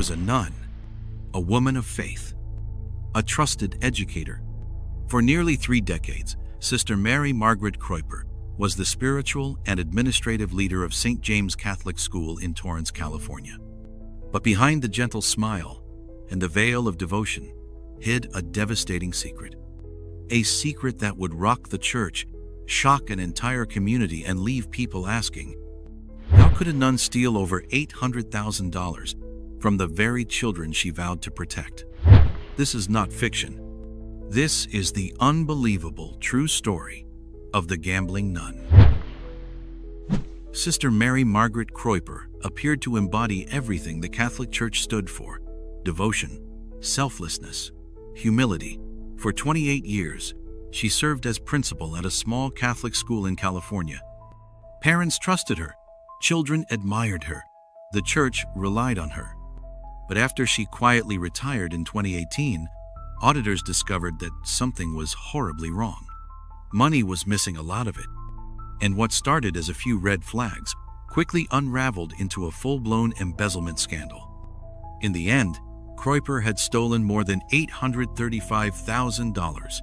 was a nun, a woman of faith, a trusted educator. For nearly 3 decades, Sister Mary Margaret Kreuper was the spiritual and administrative leader of St. James Catholic School in Torrance, California. But behind the gentle smile and the veil of devotion hid a devastating secret. A secret that would rock the church, shock an entire community, and leave people asking, how could a nun steal over $800,000 from the very children she vowed to protect? This is not fiction. This is the unbelievable true story of the gambling nun. Sister Mary Margaret Kreuper appeared to embody everything the Catholic Church stood for: devotion, selflessness, humility. For 28 years, she served as principal at a small Catholic school in California. Parents trusted her, children admired her, the church relied on her. But after she quietly retired in 2018, auditors discovered that something was horribly wrong. Money was missing, a lot of it. And what started as a few red flags quickly unraveled into a full-blown embezzlement scandal. In the end, Kreuper had stolen more than $835,000,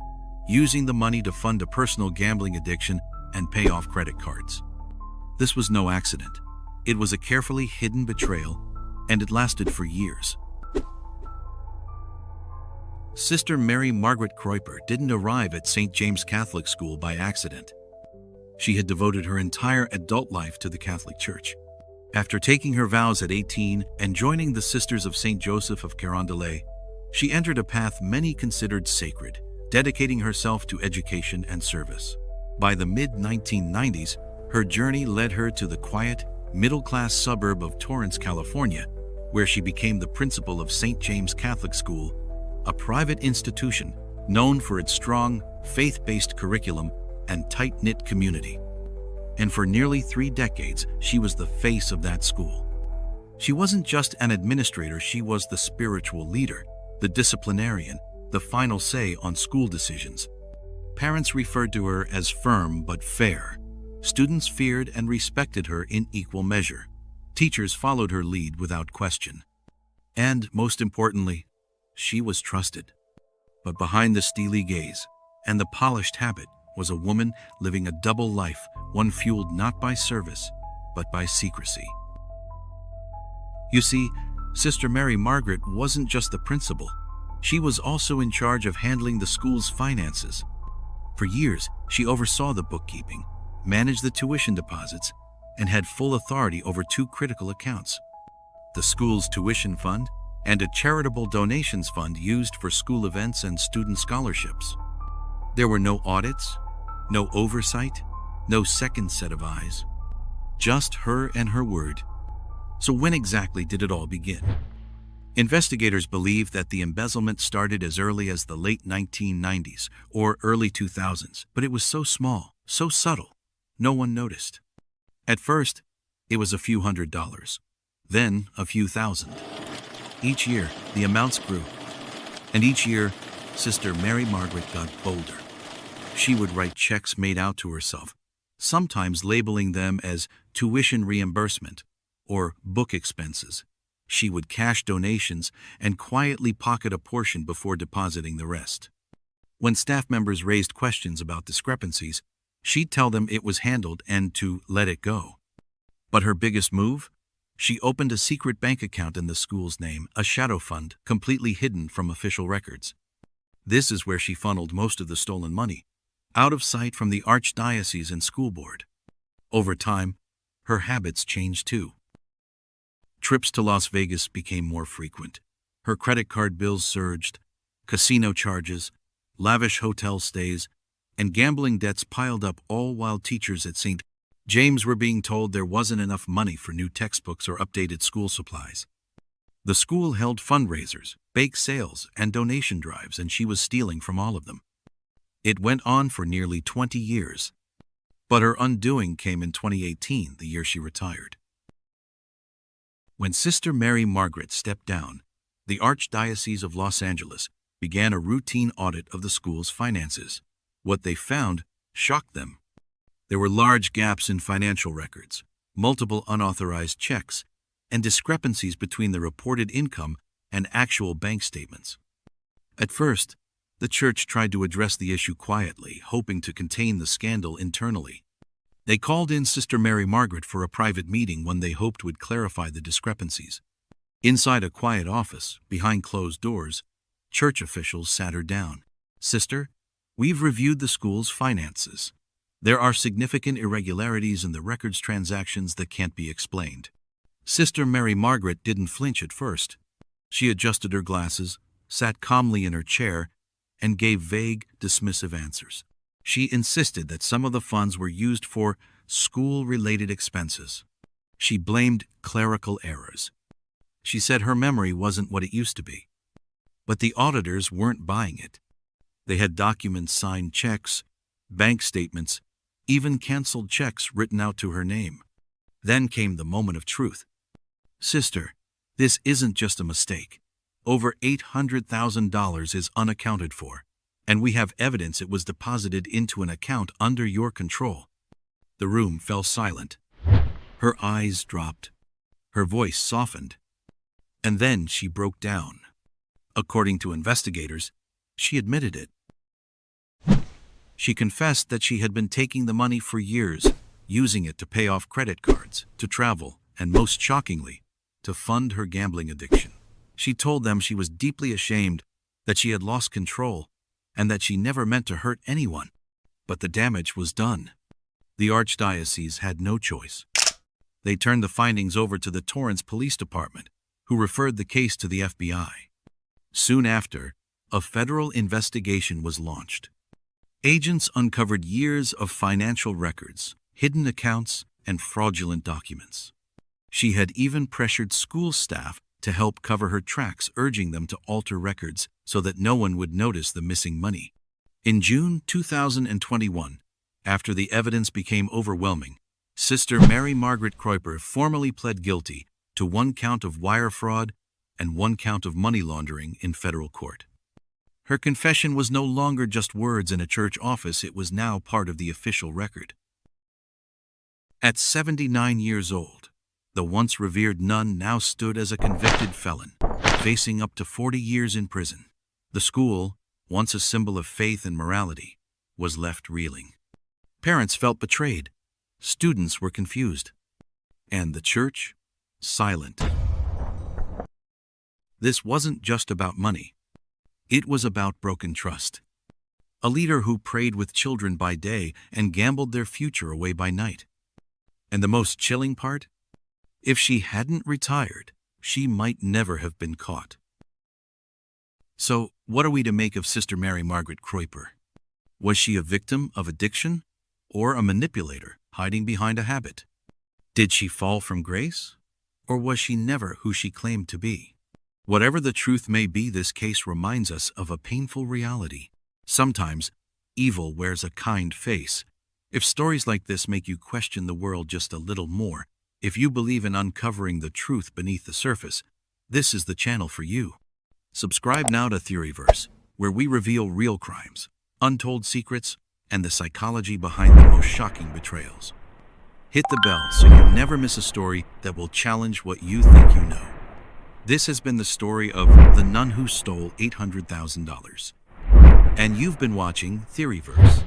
using the money to fund a personal gambling addiction and pay off credit cards. This was no accident. It was a carefully hidden betrayal, and it lasted for years. Sister Mary Margaret Kreuper didn't arrive at St. James Catholic School by accident. She had devoted her entire adult life to the Catholic Church. After taking her vows at 18 and joining the Sisters of St. Joseph of Carondelet, she entered a path many considered sacred, dedicating herself to education and service. By the mid-1990s, her journey led her to the quiet, middle-class suburb of Torrance, California, where she became the principal of St. James Catholic School, a private institution known for its strong, faith-based curriculum and tight-knit community. And for nearly 3 decades, she was the face of that school. She wasn't just an administrator, she was the spiritual leader, the disciplinarian, the final say on school decisions. Parents referred to her as firm but fair. Students feared and respected her in equal measure. Teachers followed her lead without question. And, most importantly, she was trusted. But behind the steely gaze and the polished habit was a woman living a double life, one fueled not by service, but by secrecy. You see, Sister Mary Margaret wasn't just the principal. She was also in charge of handling the school's finances. For years, she oversaw the bookkeeping, managed the tuition deposits, and had full authority over 2 critical accounts: the school's tuition fund and a charitable donations fund used for school events and student scholarships. There were no audits, no oversight, no second set of eyes. Just her and her word. So when exactly did it all begin? Investigators believe that the embezzlement started as early as the late 1990s or early 2000s, but it was so small, so subtle, no one noticed. At first, it was a few $100s, then a few thousand. Each year, the amounts grew, and each year, Sister Mary Margaret got bolder. She would write checks made out to herself, sometimes labeling them as tuition reimbursement or book expenses. She would cash donations and quietly pocket a portion before depositing the rest. When staff members raised questions about discrepancies, she'd tell them it was handled and to let it go. But her biggest move? She opened a secret bank account in the school's name, a shadow fund completely hidden from official records. This is where she funneled most of the stolen money, out of sight from the archdiocese and school board. Over time, her habits changed too. Trips to Las Vegas became more frequent. Her credit card bills surged, casino charges, lavish hotel stays, and gambling debts piled up, all while teachers at St. James were being told there wasn't enough money for new textbooks or updated school supplies. The school held fundraisers, bake sales, and donation drives, and she was stealing from all of them. It went on for nearly 20 years. But her undoing came in 2018, the year she retired. When Sister Mary Margaret stepped down, the Archdiocese of Los Angeles began a routine audit of the school's finances. What they found shocked them. There were large gaps in financial records, multiple unauthorized checks, and discrepancies between the reported income and actual bank statements. At first, the church tried to address the issue quietly, hoping to contain the scandal internally. They called in Sister Mary Margaret for a private meeting one they hoped would clarify the discrepancies. Inside a quiet office, behind closed doors, church officials sat her down. "Sister, we've reviewed the school's finances. There are significant irregularities in the records transactions that can't be explained." Sister Mary Margaret didn't flinch at first. She adjusted her glasses, sat calmly in her chair, and gave vague, dismissive answers. She insisted that some of the funds were used for school-related expenses. She blamed clerical errors. She said her memory wasn't what it used to be. But the auditors weren't buying it. They had documents, signed checks, bank statements, even canceled checks written out to her name. Then came the moment of truth. "Sister, this isn't just a mistake. Over $800,000 is unaccounted for, and we have evidence it was deposited into an account under your control." The room fell silent. Her eyes dropped. Her voice softened. And then she broke down. According to investigators, she admitted it. She confessed that she had been taking the money for years, using it to pay off credit cards, to travel, and most shockingly, to fund her gambling addiction. She told them she was deeply ashamed, that she had lost control, and that she never meant to hurt anyone. But the damage was done. The Archdiocese had no choice. They turned the findings over to the Torrance Police Department, who referred the case to the FBI. Soon after, a federal investigation was launched. Agents uncovered years of financial records, hidden accounts, and fraudulent documents. She had even pressured school staff to help cover her tracks, urging them to alter records so that no one would notice the missing money. In June 2021, after the evidence became overwhelming, Sister Mary Margaret Kreuper formally pled guilty to 1 count of wire fraud and 1 count of money laundering in federal court. Her confession was no longer just words in a church office, it was now part of the official record. At 79 years old, the once revered nun now stood as a convicted felon, facing up to 40 years in prison. The school, once a symbol of faith and morality, was left reeling. Parents felt betrayed, students were confused, and the church, silent. This wasn't just about money. It was about broken trust. A leader who prayed with children by day and gambled their future away by night. And the most chilling part? If she hadn't retired, she might never have been caught. So, what are we to make of Sister Mary Margaret Kreuper? Was she a victim of addiction or a manipulator hiding behind a habit? Did she fall from grace? Or was she never who she claimed to be? Whatever the truth may be, this case reminds us of a painful reality. Sometimes, evil wears a kind face. If stories like this make you question the world just a little more, if you believe in uncovering the truth beneath the surface, this is the channel for you. Subscribe now to Theoryverse, where we reveal real crimes, untold secrets, and the psychology behind the most shocking betrayals. Hit the bell so you never miss a story that will challenge what you think you know. This has been the story of the nun who stole $800,000. And you've been watching Theoryverse.